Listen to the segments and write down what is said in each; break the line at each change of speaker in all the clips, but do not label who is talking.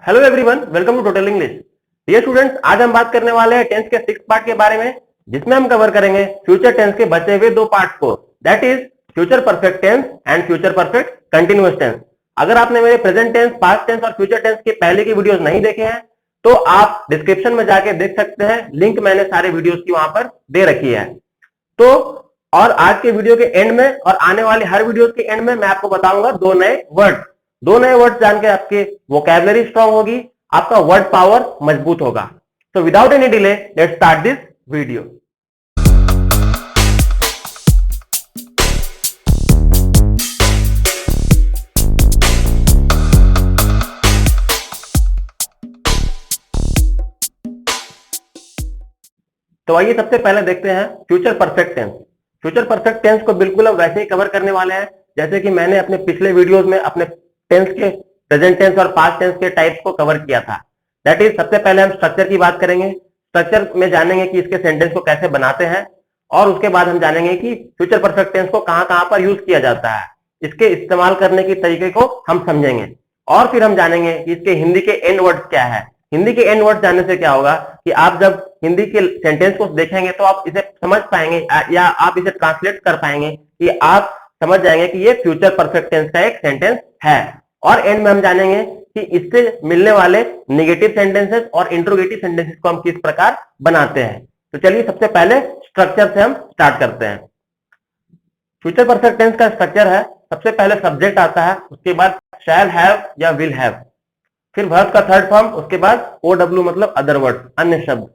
Hello everyone, welcome to total English. Dear students, आज हम बात करने वाले हैं टेंस के 6 पार्ट के बारे में, जिसमें हम कवर करेंगे फ्यूचर टेंस के बचे हुए 2 पार्ट्स को, that is future perfect tense and future perfect continuous tense. अगर आपने मेरे प्रेजेंट टेंस, पास्ट टेंस और फ्यूचर टेंस के पहले की वीडियोस नहीं देखे हैं तो आप डिस्क्रिप्शन में जाके देख सकते हैं, लिंक मैंने सारे वीडियोस की वहां पर दे रखी है। तो और आज के वीडियो के एंड में और आने वाले हर वीडियो के एंड में मैं आपको बताऊंगा दो नए वर्ड जान के आपके वोकैबुलरी स्ट्रांग होगी, आपका वर्ड पावर मजबूत होगा। तो without any delay let's start this video. तो आइए सबसे पहले देखते हैं future perfect tense. Future perfect tense को बिल्कुल हम वैसे ही कवर करने वाले हैं जैसे कि मैंने अपने पिछले वीडियोस में अपने टेंस के प्रेजेंट टेंस और पास्ट टेंस के टाइप्स को कवर किया था। दैट इज, सबसे पहले हम स्ट्रक्चर की बात करेंगे। स्ट्रक्चर में जानेंगे कि इसके सेंटेंस को कैसे बनाते हैं, और उसके बाद हम जानेंगे कि फ्यूचर परफेक्ट टेंस को कहां कहां पर यूज किया जाता है, इसके इस्तेमाल करने के तरीके को हम समझेंगे, और फिर हम जानेंगे कि इसके हिंदी के एंड वर्ड्स क्या है। हिंदी के एंड वर्ड जानने से क्या होगा कि आप जब हिंदी के सेंटेंस को देखेंगे तो आप इसे समझ पाएंगे या आप इसे ट्रांसलेट कर पाएंगे कि आप समझ जाएंगे कि ये फ्यूचर परफेक्ट टेंस का एक सेंटेंस है। और एंड में हम जानेंगे कि इससे मिलने वाले नेगेटिव सेंटेंसेस और इंट्रोगेटिव सेंटेंसेस को हम किस प्रकार बनाते हैं। तो चलिए सबसे पहले स्ट्रक्चर से हम स्टार्ट करते हैं। फ्यूचर परफेक्ट टेंस का स्ट्रक्चर है, सबसे पहले सब्जेक्ट आता है, उसके बाद शैल हैव या विल हैव, फिर वर्ब का थर्ड फॉर्म, उसके बाद OW मतलब अदर वर्ड, अन्य शब्द।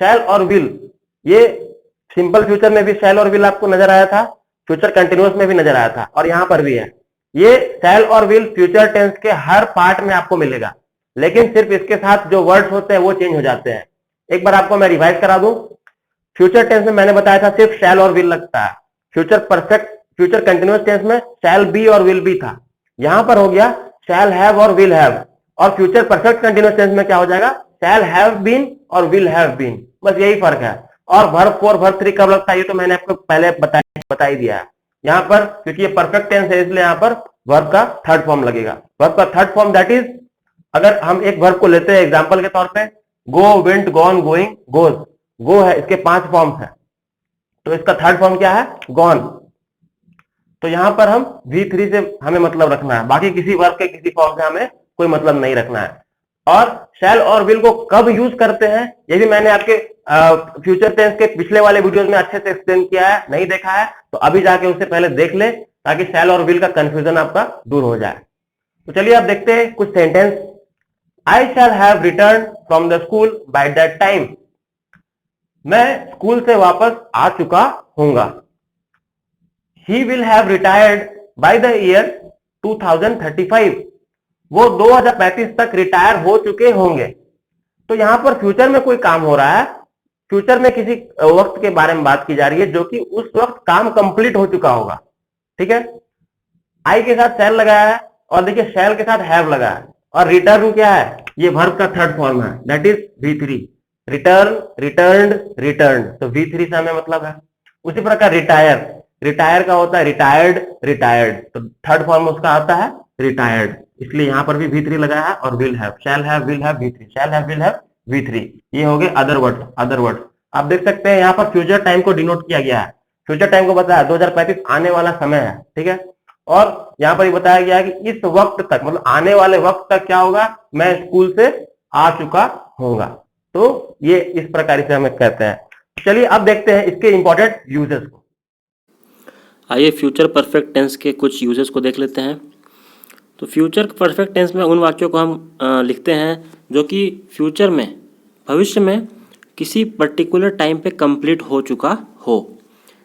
शैल और विल, ये सिंपल फ्यूचर में भी शैल और विल आपको नजर आया था, फ्यूचर कंटिन्यूअस में भी नजर आया था, और यहां पर भी है। ये शैल और विल फ्यूचर टेंस के हर पार्ट में आपको मिलेगा, लेकिन सिर्फ इसके साथ जो वर्ड्स होते हैं वो चेंज हो जाते हैं। एक बार आपको मैं रिवाइज करा दूं। फ्यूचर टेंस में मैंने बताया था सिर्फ शैल और विल लगता है, फ्यूचर कंटिन्यूअस टेंस में शैल बी और विल बी था, यहां पर हो गया शैल हैव और विल हैव। और फ्यूचर परफेक्ट कंटिन्यूअस टेंस में क्या हो जाएगा, शैल हैव बीन और विल हैव बीन, बस यही फर्क है। और वर्ब 4 वर्ब 3 कब लगता है ये तो मैंने आपको पहले बता ही दिया है। यहाँ पर क्योंकि ये परफेक्ट टेंस है इसलिए यहाँ पर वर्ब का थर्ड फॉर्म लगेगा। वर्ब का थर्ड फॉर्म दैट इज, अगर हम एक वर्ब को लेते हैं एग्जांपल के तौर पे, गो, वेंट, गॉन, गोइंग, गोज। गो है, इसके 5 फॉर्म्स है, तो इसका थर्ड फॉर्म क्या है, गॉन। तो यहां पर हम V3 से हमें मतलब रखना है, बाकी किसी वर्ब के किसी फॉर्म से हमें कोई मतलब नहीं रखना है। और शैल और विल को कब यूज करते हैं ये भी मैंने आपके फ्यूचर टेंस के पिछले वाले वीडियोस में अच्छे से एक्सप्लेन किया है, नहीं देखा है तो अभी जाके उससे पहले देख ले, ताकि शैल और विल का कंफ्यूजन आपका दूर हो जाए। तो चलिए आप देखते हैं कुछ sentence. I shall have return from the school by that time. मैं स्कूल से वापस आ चुका हूंगा। He will have retired by the year 2035. वो 2035 तक रिटायर हो चुके होंगे। तो यहां पर फ्यूचर में कोई काम हो रहा है, फ्यूचर में किसी वक्त के बारे में बात की जा रही है जो कि उस वक्त काम कंप्लीट हो चुका होगा। ठीक है, आई के साथ शैल लगाया है, और देखिए शैल के साथ हैव लगाया है, और रिटर्न क्या है, ये वर्ब का थर्ड फॉर्म है, that is V3। Return, returned, return, तो V3 से हमें मतलब है। उसी प्रकार रिटायर का होता है रिटायर्ड, रिटायर्ड, तो थर्ड फॉर्म उसका आता है रिटायर्ड, इसलिए यहां पर भी V3 लगाया है। और will have, shall have, will have, V3, shall have, will have, V3, ये हो गए अदर वर्ड। आप देख सकते हैं यहाँ पर फ्यूचर टाइम को डिनोट किया गया है, फ्यूचर टाइम को बताया 2035 आने वाला समय है। ठीक है, और यहाँ पर बताया गया है कि इस वक्त तक, मतलब आने वाले वक्त तक क्या होगा, मैं स्कूल से आ चुका होगा। तो ये इस प्रकार से हमें कहते हैं। चलिए अब देखते हैं इसके इंपॉर्टेंट यूजेस को।
आइए फ्यूचर परफेक्ट टेंस के कुछ यूजेस को देख लेते हैं। तो फ्यूचर परफेक्ट टेंस में उन वाक्यों को हम लिखते हैं जो कि फ्यूचर में, भविष्य में किसी पर्टिकुलर टाइम पे कंप्लीट हो चुका हो।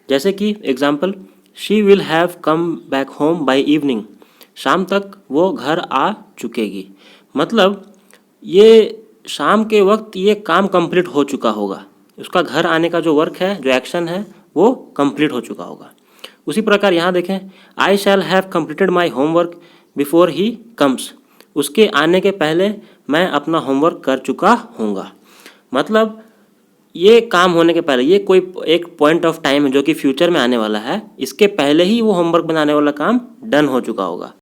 जैसे कि example, she will have come back home by evening. शाम तक वो घर आ चुकेगी, मतलब ये शाम के वक्त ये काम कंप्लीट हो चुका होगा, उसका घर आने का जो वर्क है, जो एक्शन है, वो कंप्लीट हो चुका होगा। उसी प्रकार यहाँ देखें, I shall have completed my homework before he comes. उसके आने के पहले मैं अपना होमवर्क कर चुका हूँगा, मतलब ये काम होने के पहले, ये कोई एक पॉइंट ऑफ टाइम है जो कि फ्यूचर में आने वाला है, इसके पहले ही वो होमवर्क बनाने वाला काम डन हो चुका होगा।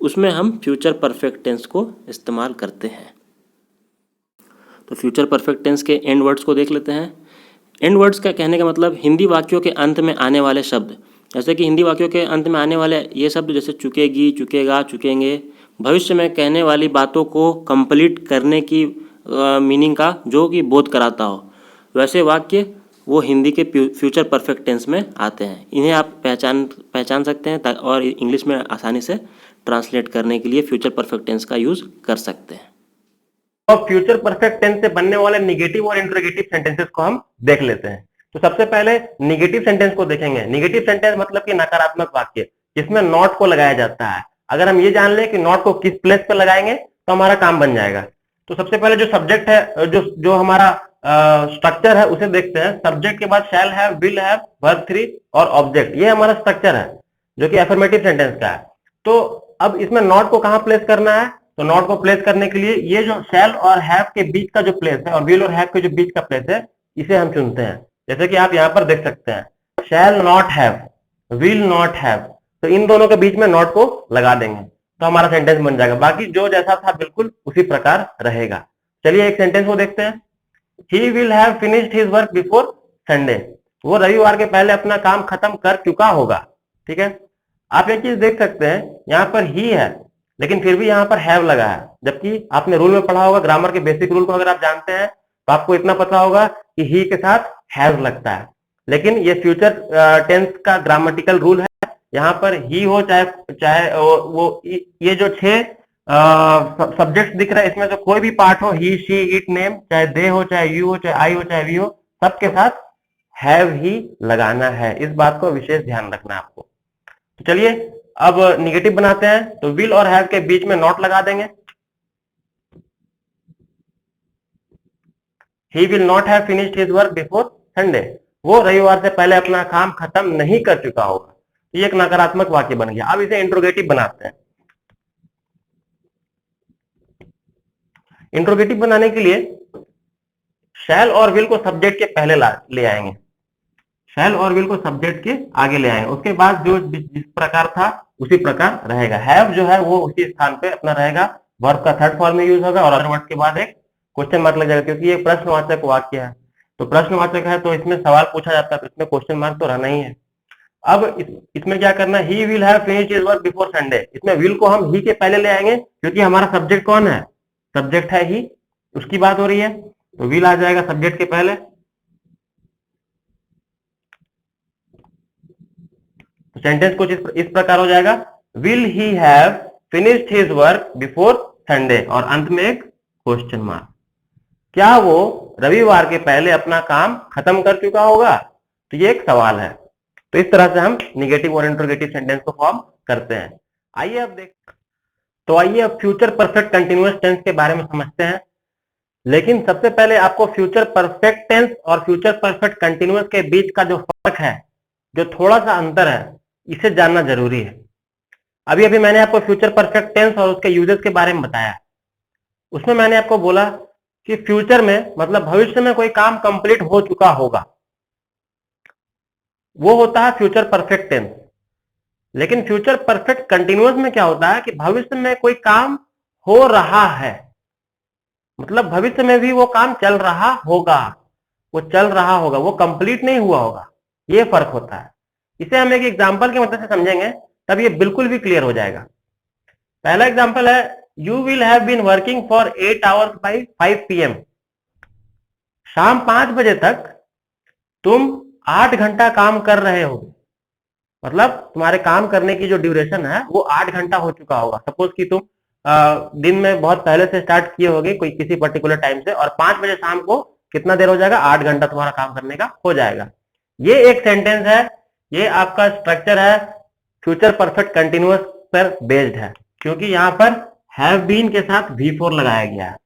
उसमें हम फ्यूचर परफेक्ट टेंस को इस्तेमाल करते हैं। तो फ्यूचर परफेक्ट टेंस के एंड वर्ड्स को देख लेते हैं। एंड वर्ड्स का कहने का मतलब हिंदी वाक्यों के अंत में आने वाले शब्द, जैसे कि हिंदी वाक्यों के अंत में आने वाले ये शब्द जैसे चुकेगी, चुकेगा, चुकेंगे, भविष्य में कहने वाली बातों को कंप्लीट करने की मीनिंग का जो कि बोध कराता हो, वैसे वाक्य वो हिंदी के फ्यूचर परफेक्ट टेंस में आते हैं। इन्हें आप पहचान सकते हैं और इंग्लिश में आसानी से ट्रांसलेट करने के लिए फ्यूचर परफेक्ट टेंस का यूज़ कर सकते हैं।
और फ्यूचर परफेक्ट टेंस से बनने वाले निगेटिव और इंट्रोगेटिव सेंटेंसेस को हम देख लेते हैं। तो सबसे पहले निगेटिव सेंटेंस को देखेंगे। निगेटिव सेंटेंस मतलब कि नकारात्मक वाक्य जिसमें नॉट को लगाया जाता है। अगर हम ये जान लें कि नॉट को किस प्लेस पर लगाएंगे तो हमारा काम बन जाएगा। तो सबसे पहले जो सब्जेक्ट है, जो हमारा स्ट्रक्चर है उसे देखते हैं। सब्जेक्ट के बाद shall have, will have, verb 3 और ऑब्जेक्ट, ये हमारा स्ट्रक्चर है जो कि अफर्मेटिव सेंटेंस का है। तो अब इसमें नॉट को कहां प्लेस करना है, तो नॉट को प्लेस करने के लिए ये जो शैल और हैव के बीच का जो प्लेस है और विल और हैव के जो बीच का प्लेस है इसे हम चुनते हैं। जैसे कि आप यहां पर देख सकते हैं, shall not have, will not have, तो इन दोनों के बीच में नॉट को लगा देंगे तो हमारा सेंटेंस बन जाएगा। बाकी जो जैसा था बिल्कुल उसी प्रकार रहेगा। चलिए एक सेंटेंस को देखते हैं। He will have finished his work before Sunday. वो रविवार के पहले अपना काम खत्म कर चुका होगा। ठीक है, आप एक चीज देख सकते हैं, यहाँ पर ही है लेकिन फिर भी यहाँ पर हैव लगा है, जबकि आपने रूल में पढ़ा होगा, ग्रामर के बेसिक रूल को अगर आप जानते हैं तो आपको इतना पता होगा कि ही के साथ हैव लगता है। लेकिन ये फ्यूचर टेंस का ग्रामेटिकल रूल है, यहाँ पर ही हो चाहे वो ये जो 6 सब्जेक्ट दिख रहा है इसमें से कोई भी पार्ट हो, ही, शी, इट, नेम, चाहे दे हो, चाहे यू हो, चाहे आई हो, चाहे वी हो, सबके साथ हैव ही लगाना है। इस बात को विशेष ध्यान रखना है आपको। तो चलिए अब निगेटिव बनाते हैं। तो विल और हैव के बीच में नॉट लगा देंगे। He will not have finished his work before Sunday, वो रविवार से पहले अपना काम खत्म नहीं कर चुका होगा। ये एक नकारात्मक वाक्य बन गया। अब इसे इंट्रोगेटिव बनाते हैं। इंट्रोगेटिव बनाने के लिए शैल और विल को सब्जेक्ट के पहले ले आएंगे, शैल और विल को सब्जेक्ट के आगे ले आएंगे। उसके बाद जो जिस प्रकार था उसी प्रकार रहेगा। हैव जो है वो उसी स्थान पे अपना रहेगा, वर्ब का थर्ड फॉर्म में यूज होगा और वर्ड के बाद एक क्वेश्चन मार्क लग जाएगा, क्योंकि ये प्रश्नवाचक वाक्य है। तो प्रश्नवाचक है तो इसमें सवाल पूछा जाता है तो इसमें क्वेश्चन मार्क तो रहना ही है। अब इसमें क्या करना है, he will have finished his work before Sunday, इसमें विल को हम ही के पहले ले आएंगे क्योंकि हमारा सब्जेक्ट कौन है, सब्जेक्ट है ही, उसकी बात हो रही है तो विल आ जाएगा सब्जेक्ट के पहले। तो सेंटेंस कुछ इस प्रकार हो जाएगा, will he have finished his work before Sunday और अंत में एक क्वेश्चन मार्क। क्या वो रविवार के पहले अपना काम खत्म कर चुका होगा, तो ये एक सवाल है। तो इस तरह से हम निगेटिव और इंट्रोगेटिव सेंटेंस को फॉर्म करते हैं। आइए अब फ्यूचर परफेक्ट कंटिन्यूअस टेंस के बारे में समझते हैं। लेकिन सबसे पहले आपको फ्यूचर परफेक्ट टेंस और फ्यूचर परफेक्ट कंटिन्यूअस के बीच का जो फर्क है, जो थोड़ा सा अंतर है, इसे जानना जरूरी है। अभी अभी मैंने आपको फ्यूचर परफेक्ट टेंस और उसके यूजेस के बारे में बताया। उसमें मैंने आपको बोला कि फ्यूचर में मतलब भविष्य में कोई काम कंप्लीट हो चुका होगा, वो होता है फ्यूचर परफेक्ट टेंस। लेकिन फ्यूचर परफेक्ट कंटिन्यूअस में क्या होता है कि भविष्य में कोई काम हो रहा है, मतलब भविष्य में भी वो काम चल रहा होगा, वो कंप्लीट नहीं हुआ होगा, ये फर्क होता है। इसे हम एक एग्जांपल के मदद से समझेंगे तब ये बिल्कुल भी क्लियर हो जाएगा। पहला एग्जांपल है, you will have been working for 8 hours by 5 PM। शाम 5 बजे तक तुम 8 घंटा काम कर रहे हो, मतलब तुम्हारे काम करने की जो ड्यूरेशन है वो 8 घंटा हो चुका होगा। सपोज कि तुम दिन में बहुत पहले से स्टार्ट किए होगे कोई किसी पर्टिकुलर टाइम से, और 5 बजे शाम को कितना देर हो जाएगा, 8 घंटा तुम्हारा काम करने का हो जाएगा। ये एक सेंटेंस है, ये आपका स्ट्रक्चर है फ्यूचर परफेक्ट कंटिन्यूअस पर बेस्ड है, क्योंकि यहाँ पर हैव बीन के साथ V4 लगाया गया है।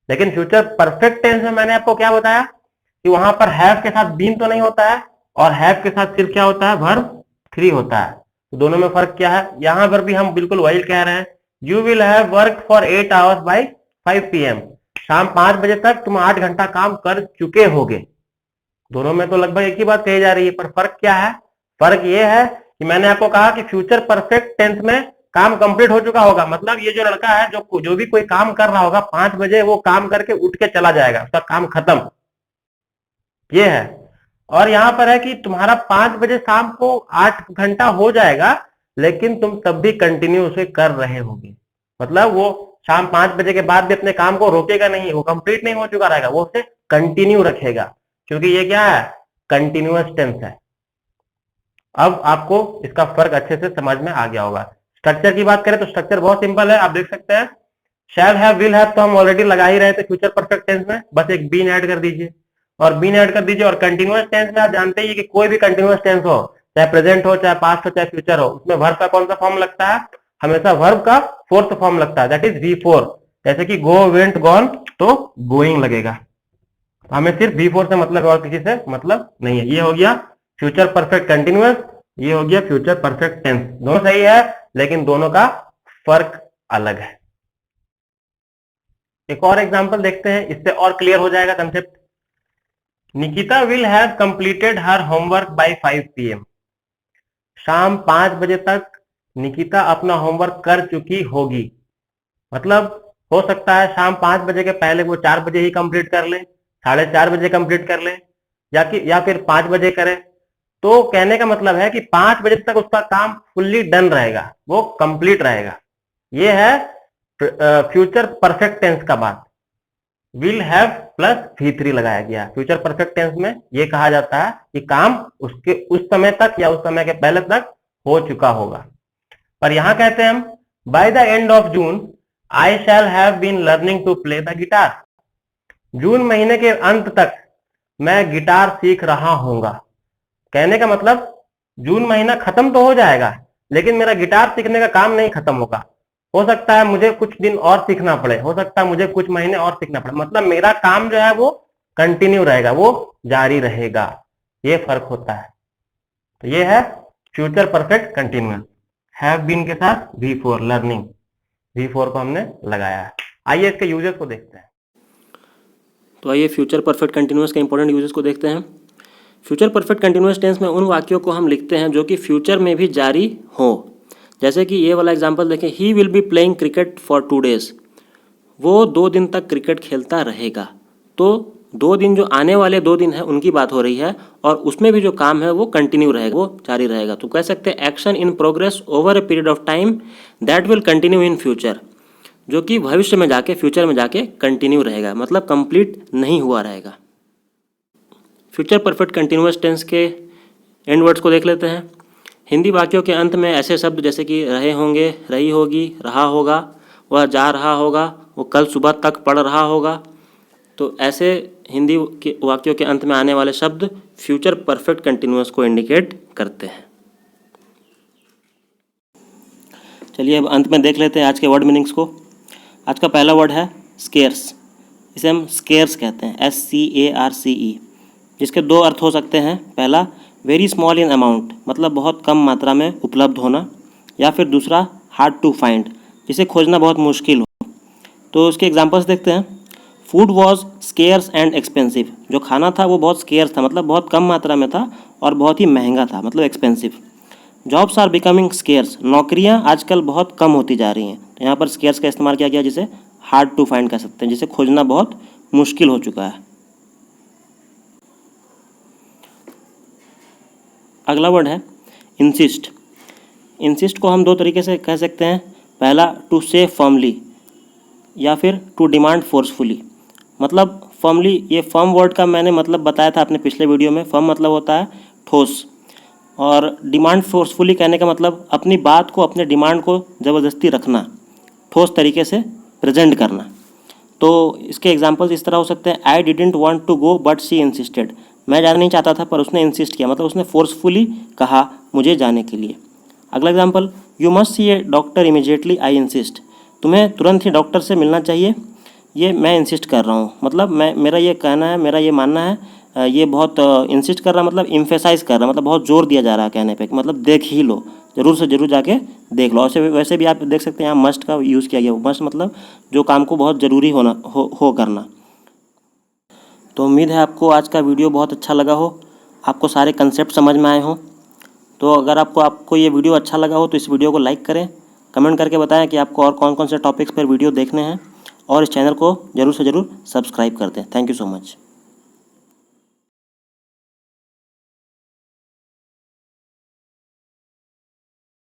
लेकिन फ्यूचर परफेक्ट टेंस में मैंने आपको क्या बताया कि वहां पर हैव के साथ बीन तो नहीं होता है और हैव के साथ सिर्फ क्या होता है, वर्ब 3 होता है। तो दोनों में फर्क क्या है, यहां पर भी हम बिल्कुल वही कह रहे हैं, you will have work for 8 hours by 5 PM। शाम 5 बजे तक तुम 8 घंटा काम कर चुके होगे। दोनों में तो लगभग एक ही बात कही जा रही है, पर फर्क क्या है, फर्क ये है कि मैंने आपको कहा कि फ्यूचर परफेक्ट टेंस में काम कंप्लीट हो चुका होगा। मतलब ये जो लड़का है, जो भी कोई काम कर रहा होगा, 5 बजे वो काम करके उठ के चला जाएगा, उसका काम खत्म, ये है। और यहां पर है कि तुम्हारा 5 बजे शाम को 8 घंटा हो जाएगा, लेकिन तुम तब भी कंटिन्यू उसे कर रहे होगे। मतलब वो शाम 5 बजे के बाद भी अपने काम को रोकेगा नहीं, वो कंप्लीट नहीं हो चुका रहेगा, वो उसे कंटिन्यू रखेगा, क्योंकि ये क्या है, कंटिन्यूअस टेंस है। अब आपको इसका फर्क अच्छे से समझ में आ गया होगा। स्ट्रक्चर की बात करें तो स्ट्रक्चर बहुत सिंपल है, आप देख सकते हैं। शैल हैव, विल हैव तो हम ऑलरेडी लगा ही रहे थे फ्यूचर परफेक्ट टेंस में, बस एक बीन ऐड कर दीजिए और बीन ऐड कर दीजिए। और कंटिन्यूअस टेंस में आप जानते ही कि कोई भी कंटिन्यूअस टेंस हो, चाहे प्रेजेंट हो, चाहे पास्ट हो, चाहे फ्यूचर हो, उसमें वर्ब का कौन सा फॉर्म लगता है, हमेशा वर्ब का फोर्थ फॉर्म लगता है, दैट इज V4। जैसे कि गो, वेंट, गॉन, तो गोइंग लगेगा। हमें सिर्फ V4 से मतलब है और किसी से मतलब नहीं है। ये हो गया फ्यूचर परफेक्ट कंटिन्यूअस, ये हो गया फ्यूचर परफेक्ट टेंस। दोनों सही है, लेकिन दोनों का फर्क अलग है। एक और एग्जांपल देखते हैं, इससे और क्लियर हो जाएगा concept. Nikita will have completed her homework by 5 PM। शाम 5 बजे तक निकिता अपना होमवर्क कर चुकी होगी। मतलब हो सकता है शाम 5 बजे के पहले वो 4 बजे ही कंप्लीट कर ले, 4:30 बजे कंप्लीट कर ले, या फिर 5 बजे करे। तो कहने का मतलब है कि 5 बजे तक उसका काम फुल्ली डन रहेगा, वो कंप्लीट रहेगा। ये है फ्यूचर परफेक्ट टेंस का बात। विल हैव प्लस V3 लगाया गया। फ्यूचर परफेक्ट टेंस में ये कहा जाता है कि काम उसके उस समय तक या उस समय के पहले तक हो चुका होगा। पर यहां कहते हैं हम, by the end of June I shall have been learning to play the guitar. जून महीने के अंत तक मैं गिटार सीख रहा हूंगा। कहने का मतलब जून महीना खत्म तो हो जाएगा, लेकिन मेरा गिटार सीखने का काम नहीं खत्म होगा। हो सकता है मुझे कुछ दिन और सीखना पड़े, हो सकता है मुझे कुछ महीने और सीखना पड़े, मतलब मेरा काम जो है वो कंटिन्यू रहेगा, वो जारी रहेगा। ये फर्क होता है। तो ये है future perfect continuous, have been के साथ V4 लर्निंग, V4 को हमने लगाया है। आइए इसके यूजेस को देखते हैं।
तो आइए फ्यूचर परफेक्ट कंटिन्यूअस के इंपॉर्टेंट यूजेस को देखते हैं। फ्यूचर परफेक्ट कंटिन्यूअस टेंस में उन वाक्यों को हम लिखते हैं जो कि फ्यूचर में भी जारी हो। जैसे कि ये वाला एग्जांपल देखें, he will be playing cricket for 2 days। वो 2 दिन तक क्रिकेट खेलता रहेगा। तो 2 दिन, जो आने वाले 2 दिन है उनकी बात हो रही है, और उसमें भी जो काम है वो कंटिन्यू रहेगा, वो जारी रहेगा। तो कह सकते हैं action in progress over a period of time that will continue in future, जो कि भविष्य में जाके, फ्यूचर में जाके कंटिन्यू रहेगा, मतलब कंप्लीट नहीं हुआ रहेगा। फ्यूचर परफेक्ट कंटिन्यूअस टेंस के एंड वर्ड्स को देख लेते हैं। हिंदी वाक्यों के अंत में ऐसे शब्द जैसे कि रहे होंगे, रही होगी, रहा होगा, वह जा रहा होगा, वो कल सुबह तक पढ़ रहा होगा, तो ऐसे हिंदी के वाक्यों के अंत में आने वाले शब्द फ्यूचर परफेक्ट कंटिन्यूअस को इंडिकेट करते हैं। चलिए अब अंत में देख लेते हैं आज के वर्ड मीनिंग्स को। आज का पहला वर्ड है स्केर्स। इसे हम स्केर्स कहते हैं, SCARCE, जिसके 2 अर्थ हो सकते हैं। पहला, वेरी स्मॉल इन अमाउंट, मतलब बहुत कम मात्रा में उपलब्ध होना, या फिर दूसरा हार्ड टू फाइंड, जिसे खोजना बहुत मुश्किल हो। तो इसके एग्जांपल्स देखते हैं। Food was scarce and expensive, जो खाना था वो बहुत स्केर्स था, मतलब बहुत कम मात्रा में था और बहुत ही महंगा था, मतलब expensive. Jobs are becoming scarce, नौकरियां आजकल बहुत कम होती जा रही हैं। तो यहाँ पर स्केर्स का इस्तेमाल किया गया, जिसे हार्ड टू फाइंड कह सकते हैं, जिसे खोजना बहुत मुश्किल हो चुका है। अगला वर्ड है इंसिस्ट। इंसिस्ट को हम 2 तरीके से कह सकते हैं। पहला, टू से फर्मली, या फिर टू डिमांड फोर्सफुली। मतलब फर्मली, ये फर्म वर्ड का मैंने मतलब बताया था अपने पिछले वीडियो में। फर्म मतलब होता है ठोस, और डिमांड फोर्सफुली कहने का मतलब अपनी बात को, अपने डिमांड को ज़बरदस्ती रखना, ठोस तरीके से प्रेजेंट करना। तो इसके एग्जांपल्स इस तरह हो सकते हैं। I didn't want to go but she insisted, मैं जाना नहीं चाहता था पर उसने इंसिस्ट किया, मतलब उसने फोर्सफुली कहा मुझे जाने के लिए। अगला example, you must see A doctor immediately, I insist, तुम्हें तुरंत ही डॉक्टर से मिलना चाहिए, ये मैं इंसिस्ट कर रहा हूँ। मतलब मेरा ये कहना है, मेरा ये मानना है, ये बहुत इंसिस्ट कर रहा, मतलब इम्फेसाइज कर रहा, मतलब बहुत जोर दिया जा रहा है कहने पे, मतलब देख ही लो, ज़रूर से ज़रूर जाके देख लो। वैसे भी आप देख सकते हैं यहाँ मस्ट का यूज़ किया गया। मस्ट मतलब जो काम को बहुत ज़रूरी हो करना। तो उम्मीद है आपको आज का वीडियो बहुत अच्छा लगा हो, आपको सारे कंसेप्ट समझ में आए हों। तो अगर आपको ये वीडियो अच्छा लगा हो तो इस वीडियो को लाइक करें, कमेंट करके बताएं कि आपको और कौन कौन से टॉपिक्स पर वीडियो देखने हैं और इस चैनल को ज़रूर से ज़रूर सब्सक्राइब कर दें। Thank you so much.